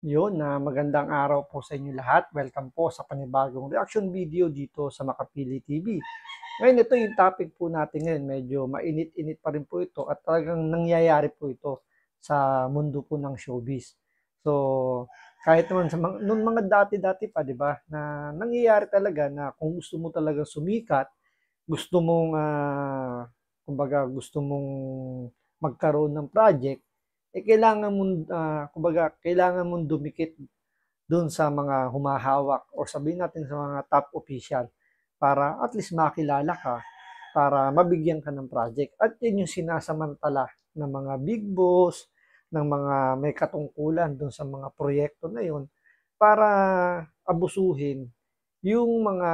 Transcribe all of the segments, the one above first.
Magandang araw po sa inyo lahat. Welcome po sa panibagong reaction video dito sa Makapili TV. Ngayon, ito yung topic po natin ngayon. Medyo mainit-init pa rin po ito at talagang nangyayari po ito sa mundo po ng showbiz. So, kahit naman sa nung mga dati-dati pa, di ba, na nangyayari talaga na kung gusto mo talaga sumikat, gusto mong, kumbaga, gusto mong magkaroon ng project, kailangan mong, kumbaga, kailangan mong dumikit doon sa mga humahawak o sabihin natin sa mga top official para at least makilala ka, para mabigyan ka ng project. At yun yung sinasamantala ng mga big boss, ng mga may katungkulan doon sa mga proyekto na yun para abusuhin yung mga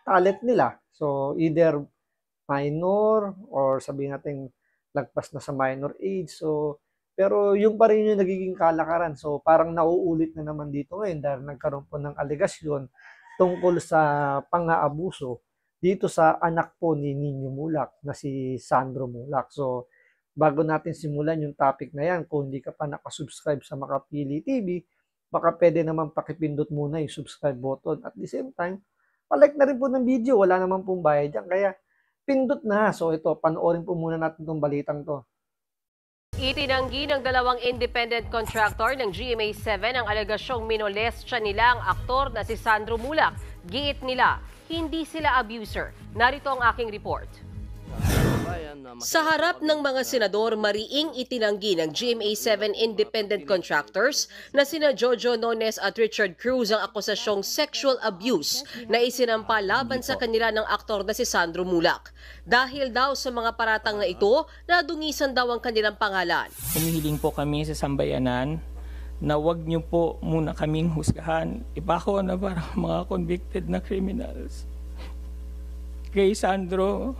talent nila. So either minor or sabihin natin lagpas na sa minor age. So, pero yung pa rin yung nagiging kalakaran. So, parang nauulit na naman dito ngayon dahil nagkaroon po ng aligasyon tungkol sa pang-aabuso dito sa anak po ni Nino Mulak na si Sandro Mulak. So, bago natin simulan yung topic na yan, kung hindi ka pa nakasubscribe sa Makapili TV, baka pwede naman pakipindot muna yung subscribe button. At the same time, palike na rin po ng video. Wala naman pong bayad dyan. Kaya, pindot na. So ito, panoorin po muna natin itong balitang to. Itinanggi ng dalawang independent contractor ng GMA7 ang alegasyong minolestya nila ang aktor na si Sandro Mulak. Giit nila, hindi sila abuser. Narito ang aking report. Sa harap ng mga senador, mariing itinanggi ng GMA7 independent contractors na sina Jojo Nones at Richard Cruz ang akusasyong sexual abuse na isinampa laban sa kanila ng aktor na si Sandro Mulak. Dahil daw sa mga paratang na ito, nadungisan daw ang kanilang pangalan. Humihiling po kami sa sambayanan na wag niyo po muna kaming husgahan. Iba ko na parang mga convicted na criminals. Kay Sandro,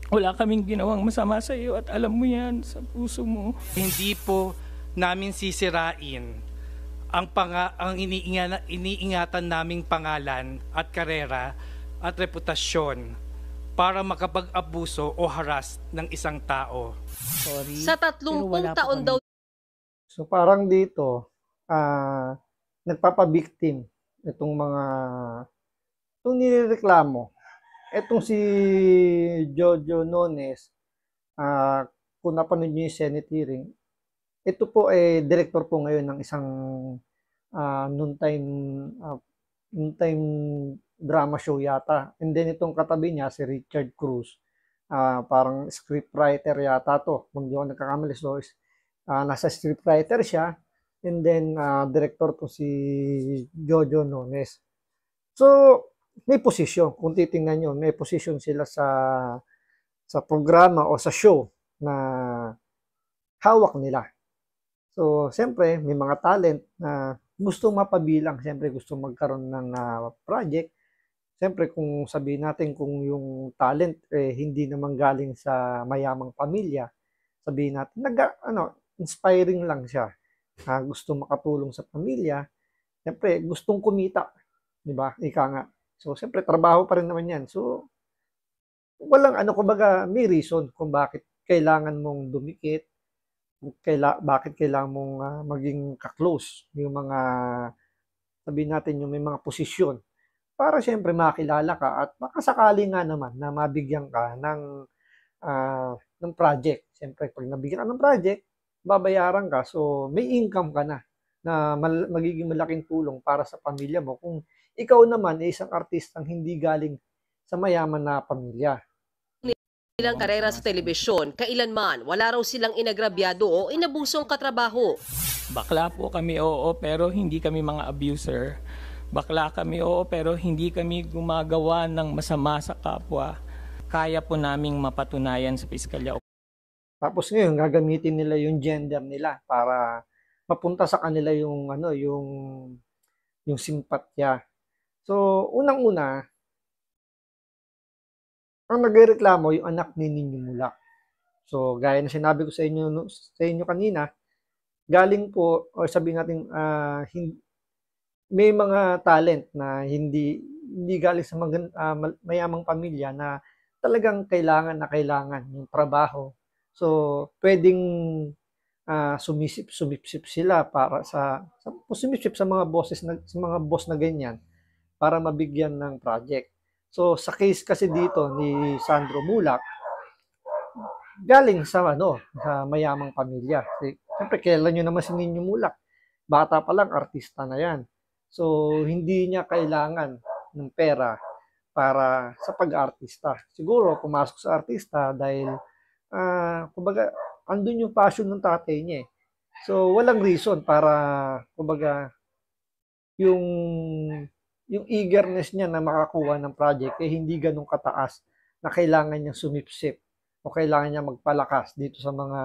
wala kaming ginawang masama sa iyo at alam mo yan sa puso mo. Hindi po namin sisirain ang iniingatan naming pangalan at karera at reputasyon para makapag-abuso o haras ng isang tao. Sorry. Sa 30 taon daw. So parang dito, nagpapabiktim itong nirereklamo. Etong si Jojo Nones, kung napanood niyo yung Senate hearing, ito po ay director po ngayon ng isang noontime drama show yata. And then itong katabi niya, si Richard Cruz, parang scriptwriter yata to, kung hindi ako nagkakamali. So, nasa scriptwriter siya, and then director to si Jojo Nones. So, may posisyon. Kung titingnan nyo, may posisyon sila sa programa o sa show na hawak nila. So, siyempre, may mga talent na gustong mapabilang. Siyempre, gustong magkaroon ng project. Siyempre, kung sabihin natin kung yung talent hindi naman galing sa mayamang pamilya, sabihin natin, inspiring lang siya. Gusto makatulong sa pamilya. Siyempre, gustong kumita. Diba? Ika nga. So, siyempre, trabaho pa rin naman yan. So, walang kumbaga, may reason kung bakit kailangan mong dumikit, bakit kailangan mong maging kaklose yung mga, sabihin natin, yung may mga posisyon para siyempre makilala ka at makasakali nga naman na mabigyan ka ng project. Siyempre, pag nabigyan ka ng project, babayaran ka. So, may income ka na magiging malaking tulong para sa pamilya mo kung ikaw naman ay isang artistang hindi galing sa mayaman na pamilya. Ilang karera sa telebisyon, kailanman wala raw silang inagrabyado o inabusong katrabaho. Bakla po kami, oo, pero hindi kami mga abuser. Bakla kami, oo, pero hindi kami gumagawa ng masama sa kapwa. Kaya po naming mapatunayan sa piskalya. Tapos ngayon, gagamitin nila yung gender nila para mapunta sa kanila yung simpatya. So, unang-una, ang nagrereklamo yung anak ni Nino Mulak. So, gaya na sinabi ko sa inyo kanina, galing po, o sabihin natin, may mga talent na hindi galing sa mayamang pamilya na talagang kailangan yung trabaho. So, pwedeng sumipsip sila para sumipsip sa mga sa mga boss na ganyan para mabigyan ng project. So sa case kasi dito ni Sandro Mulak, galing sa mayamang pamilya. Siyempre, kailan nyo naman si Nino Mulak? Bata pa lang, artista na yan. So, hindi niya kailangan ng pera para sa pag-artista. Siguro, pumasok sa artista dahil, kumbaga, andun yung passion ng tatay niya eh. So, walang reason para, kumbaga, yung eagerness niya na makakuha ng project eh hindi ganun kataas na kailangan niya sumipsip o kailangan niya magpalakas dito sa mga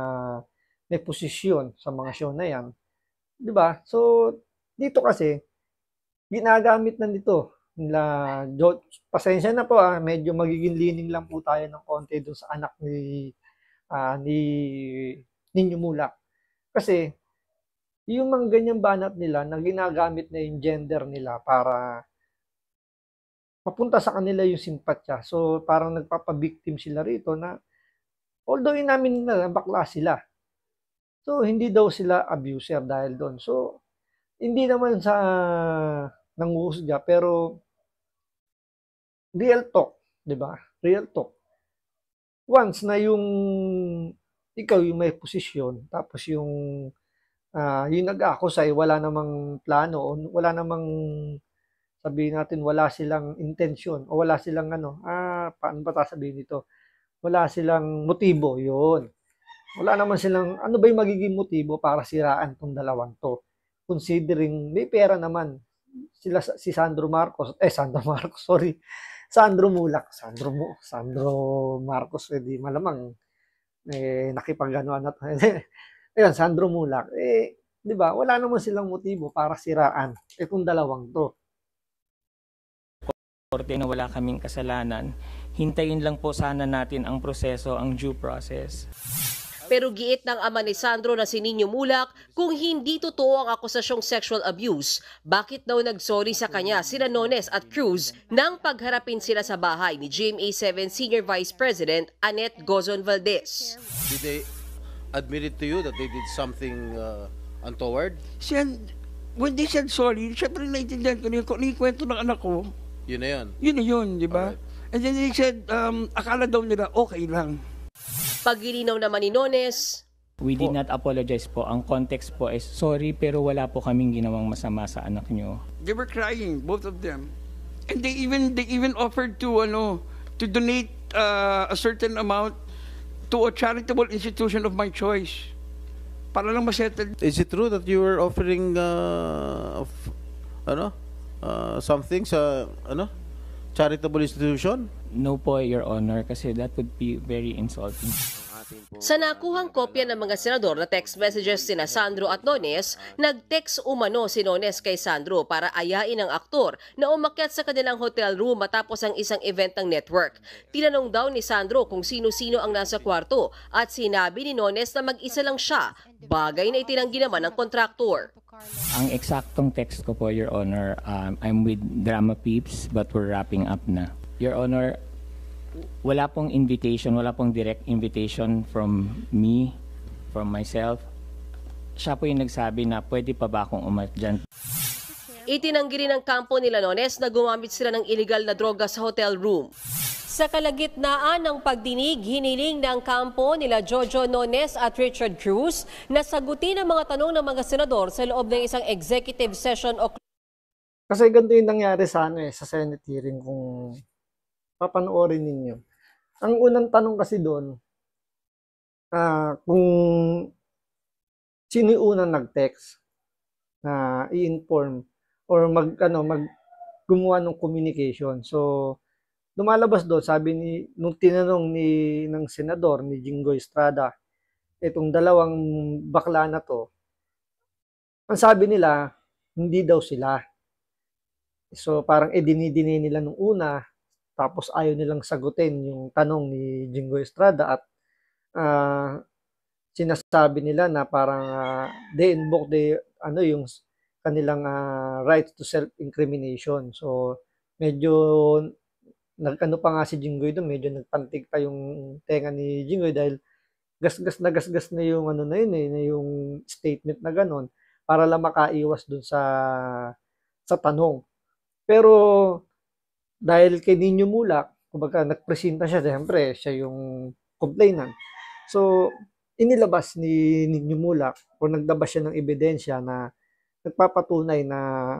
may posisyon sa mga show na yan. 'Di ba? So, dito kasi, ginagamit na nito nila, pasensya na po medyo magiging lining lang po tayo ng konti doon sa anak ni Nino Mulak. Kasi, yung mga ganyang banat nila na ginagamit na yung gender nila para papunta sa kanila yung simpatya. So, parang nagpapabiktim sila rito na although inamin nila bakla sila. So, hindi daw sila abuser dahil doon. So, hindi naman sa nanguhusga, pero real talk, di ba? Real talk. Once na yung ikaw yung may posisyon, tapos yung nag-accuse ay wala namang plano, o wala namang sabihin natin wala silang intensyon, o wala silang paano ba sabihin nito? Wala silang motibo, yun. Wala naman silang, ano ba yung magiging motibo para siraan tong dalawang to? Considering may pera naman sila, si Sandro Mulak, Sandro Marcos, di malamang nakipag-anuan na to. Ayun, Sandro Mulak, di ba, wala naman silang motibo para siraan itong dalawang to. Korte na wala kaming kasalanan, hintayin lang po sana natin ang proseso, ang due process. Pero giit ng ama ni Sandro na si Nino Mulak, kung hindi totoo ang akusasyong sexual abuse, bakit daw nagsorry sa kanya sina Nones at Cruz nang pagharapin sila sa bahay ni GMA7 Senior Vice President Annette Gozon Valdez? Did they admit it to you that they did something untoward? When they said sorry, syempre naiintindihan ko yung kwento ng anak ko. Yun na yun? Yun na yun, di ba? Alright. And then they said, akala daw nila okay lang. Paglilinaw naman ni Nones, We did not apologize po. Ang context po is, sorry pero wala po kaming ginawang masama sa anak nyo. They were crying, both of them. And they even offered to donate a certain amount to a charitable institution of my choice. Para lang masettle. Is it true that you were offering something sa charitable institution? No po, Your Honor, kasi that would be very insulting. sa nakuhang kopya ng mga senador na text messages sina Sandro at Nones, nag-text umano si Nones kay Sandro para ayain ang aktor na umakyat sa kanilang hotel room matapos ang isang event ng network. Tinanong daw ni Sandro kung sino-sino ang nasa kwarto at sinabi ni Nones na mag-isa lang siya, bagay na itinanggi naman ng kontraktor. Ang eksaktong text ko po, Your Honor, I'm with Drama Peeps but we're wrapping up na. Your Honor, wala pong invitation, wala pong direct invitation from me, from myself. Siya po yung nagsabi na pwede pa ba akong umakyat dyan. Itinanggi rin ng kampo nila Nones na gumamit sila ng illegal na droga sa hotel room. Sa kalagitnaan ng pagdinig, hiniling ng kampo nila Jojo Nones at Richard Cruz na sagutin ang mga tanong ng mga senador sa loob ng isang executive session o... Kasi ganito yung nangyari sa sa Senate hearing kung papanoorin ninyo. Ang unang tanong kasi doon, kung sino yung unang nag-text na i-inform or gumawa ng communication. So, lumalabas doon, sabi nung tinanong ng senador, ni Jinggoy Estrada, itong dalawang bakla na to, ang sabi nila, hindi daw sila. So, parang dinidinay nila nung una, tapos ayaw nilang sagutin yung tanong ni Jinggoy Estrada at sinasabi nila na parang they invoke yung kanilang right to self-incrimination. So, medyo pa nga si Jinggoy doon, medyo nagpantig pa yung tenga ni Jinggoy dahil gasgas na yung ano na yun na yung statement na ganun para lang makaiwas dun sa tanong. Pero dahil kay Nino Mulak, kumbaga nagpresenta siya, siyempre siya yung complainant. So, inilabas ni Nino Mulak o naglabas siya ng ebidensya na nagpapatunay na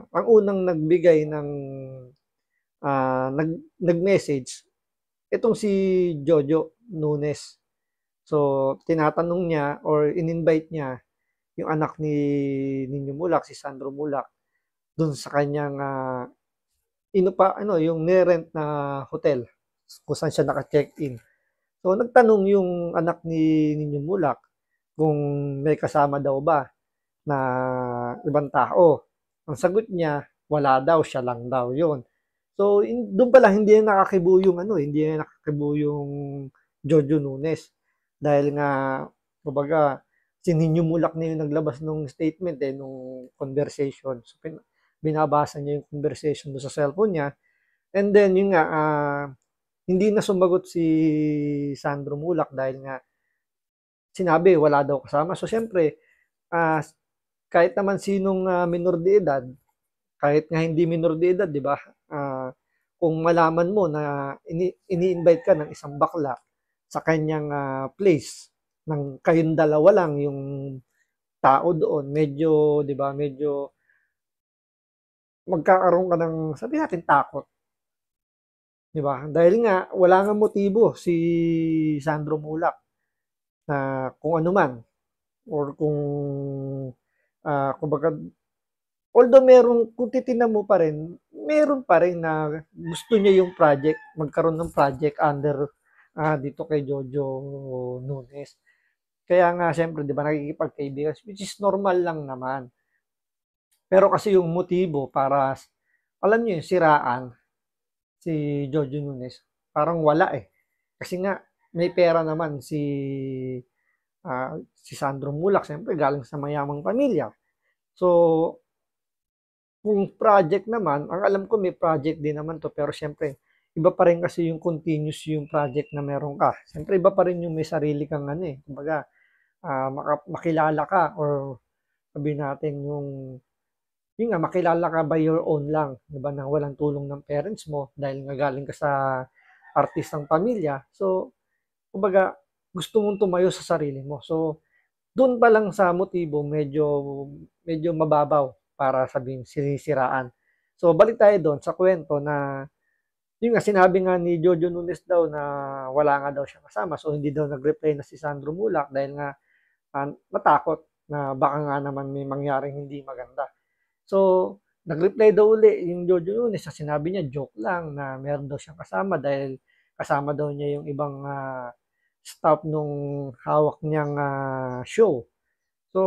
ang unang nagbigay ng nag-message itong si Jojo Nunes. So, tinatanong niya or in-invite niya yung anak ni Nino Mulak, si Sandro Mulak, dun sa kanyang yung nirent na hotel kung saan siya naka-check-in. So, nagtanong yung anak ni Nino Mulak kung may kasama daw ba na ibang tao. Ang sagot niya, wala daw, siya lang daw yun. So, doon pala hindi na nakakibo yung Jojo Nunes. Dahil nga, kumbaga, si Nino Mulak na yung naglabas ng statement nung conversation. So, binabasa niya yung conversation doon sa cellphone niya. And then, yun nga, hindi na sumagot si Sandro Mulak dahil nga sinabi wala daw kasama. So, syempre, kahit naman sinong minor de edad, kahit nga hindi minor de edad, di ba? Kung malaman mo na ini-invite ka ng isang bakla sa kanyang place, ng kayong dalawa lang yung tao doon, medyo, di ba, medyo magkakaroon ka ng, sabi natin, takot. Di ba? Dahil nga, wala nga motibo si Sandro Mulak na kung ano man, or kung, kumbaga, although kung titignan mo pa rin, meron pa rin na gusto niya yung project, magkaroon ng project under dito kay Jojo Nunes. Kaya nga, syempre, di ba, nakikipagkaibigan, which is normal lang naman. Pero kasi yung motibo para, alam niyo yung siraan si Jojo Nunes, parang wala eh. Kasi nga, may pera naman si Sandro Mulak, syempre, galing sa mayamang pamilya. So, kung project naman, ang alam ko may project din naman to, pero syempre, iba pa rin kasi yung continuous yung project na meron ka. Syempre, iba pa rin yung may sarili kang kumbaga, makilala ka or sabihin natin yun nga, makilala ka by your own lang, diba, na walang tulong ng parents mo dahil nga galing ka sa artistang pamilya. So, kumbaga, gusto mong tumayo sa sarili mo. So, doon pa lang sa motibo, medyo mababaw para sabihin sinisiraan. So, balik tayo doon sa kwento na yun nga, sinabi nga ni Jojo Nunes daw na wala nga daw siya kasama. So, hindi daw nag-reply na si Sandro Mulak dahil nga natakot na baka nga naman may mangyaring hindi maganda. So, nag-reply daw uli yung Jojo Nunes na sinabi niya, joke lang na meron daw siyang kasama dahil kasama daw niya yung ibang staff nung hawak niyang show. So,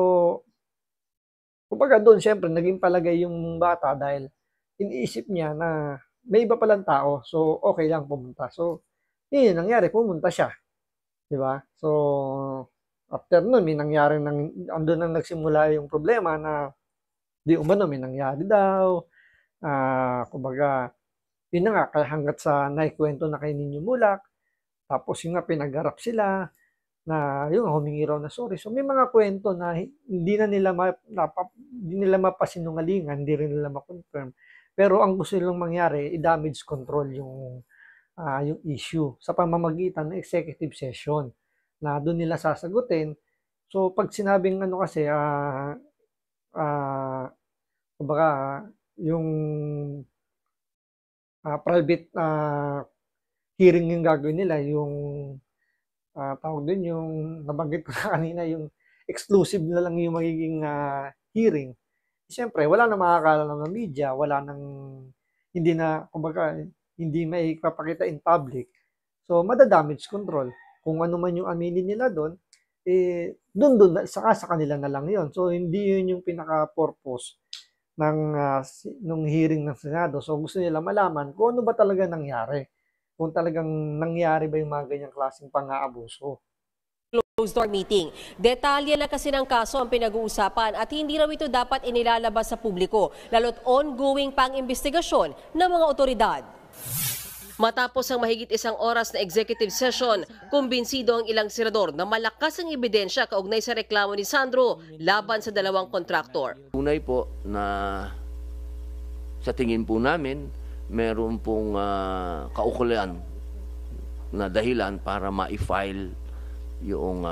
kumbaga doon, syempre, naging palagay yung bata dahil iniisip niya na may iba palang tao, so okay lang pumunta. So, yun nangyari, pumunta siya. Diba? So, after nun, may nangyari, andun nang nagsimula yung problema na di umano, may nangyari daw. Kumbaga, yun na nga, kaya hanggat sa naikwento na kay Nino Mulak, tapos yung nga pinagharap sila, na yung humingi raw na sorry. So, may mga kwento na hindi nila mapasinungalingan, hindi rin nila ma-confirm. Pero ang gusto nilang mangyari, i-damage control yung issue sa pamamagitan ng executive session na doon nila sasagutin. So, pag sinabing kasi, kumbaga, yung private hearing yung gagawin nila, yung tawag din yung nabanggit ko na kanina, yung exclusive na lang yung magiging hearing. Siyempre, wala na makakaalam ng media, kumbaga, hindi may papakita in public. So, madadamage control. Kung ano man yung aminin nila doon, doon, sa kanila na lang yon. So, hindi yun yung pinaka-purpose nung hearing ng Senado. So, gusto nila malaman kung ano ba talaga nangyari. Kung talagang nangyari ba yung mga ganyang klaseng pang-aabuso. Closed-door meeting. Detalye lang kasi ng kaso ang pinag-uusapan at hindi raw ito dapat inilalabas sa publiko, lalo't ongoing pang investigasyon ng mga otoridad. Matapos ang mahigit 1 oras na executive session, kumbinsido ang ilang senador na malakas ang ebidensya kaugnay sa reklamo ni Sandro laban sa dalawang kontraktor. Tunay po na sa tingin po namin, meron pong kaukulan na dahilan para ma-file yung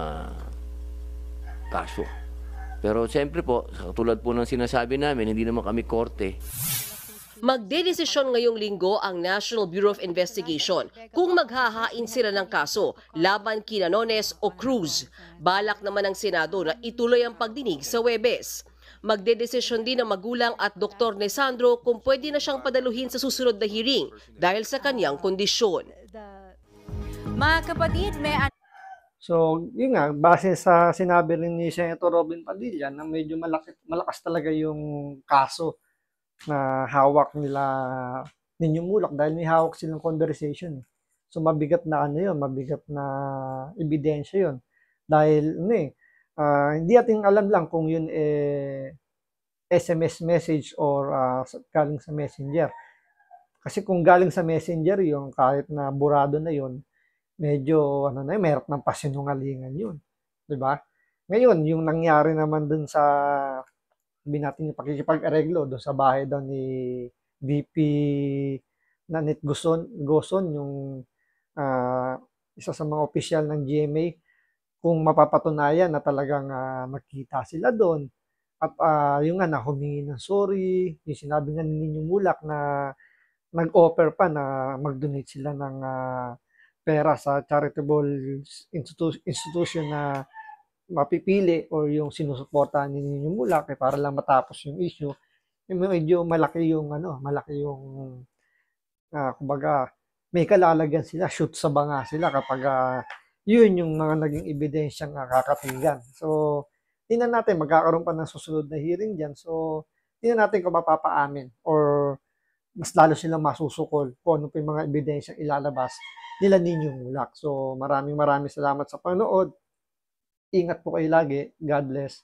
kaso. Pero siyempre po, katulad po ng sinasabi namin, hindi naman kami korte. Magdedesisyon ngayong linggo ang National Bureau of Investigation kung maghahain sila ng kaso laban kina Nones o Cruz. Balak naman ng Senado na ituloy ang pagdinig sa Huwebes. Magdedesisyon din ang magulang at doktor ni Sandro kung pwede na siyang padaluhin sa susunod na hearing dahil sa kanyang kondisyon. Mga kapatid, may So, yun nga, base sa sinabi rin ni Senator Robin Padilla na medyo malakas talaga yung kaso na hawak nila Ninyong Mulak dahil may hawak silang conversation. So, mabigat na mabigat na ebidensya yun. Dahil, hindi natin alam lang kung yun SMS message or galing sa messenger. Kasi kung galing sa messenger yun, kahit na burado na yun, medyo meron ng pasinungalingan yun. Diba? Ngayon, yung nangyari naman dun sa sabi natin yung pakikipag-areglo doon sa bahay daw ni VP Nanette Gozon, yung isa sa mga opisyal ng GMA, kung mapapatunayan na talagang nakita sila doon at yung na humingi ng sorry, yung sinabi nga ni Ninyong Mulak na nag-offer pa na mag-donate sila ng pera sa charitable institution na mapipili o yung sinusuportahan ni Ninyong Mulak para lang matapos yung issue, medyo malaki yung kumbaga may kalalagyan sila, shoot sa banga sila kapag yun yung mga naging ebidensyang kakatigan. So, tingnan natin, magkakaroon pa ng susunod na hearing dyan. So, tingnan natin kung mapapaamin or mas lalo silang masusukol kung ano pa yung mga ebidensyang ilalabas nila Ninyong Mulak. So, maraming salamat sa panood. Ingat po kayo lagi. God bless.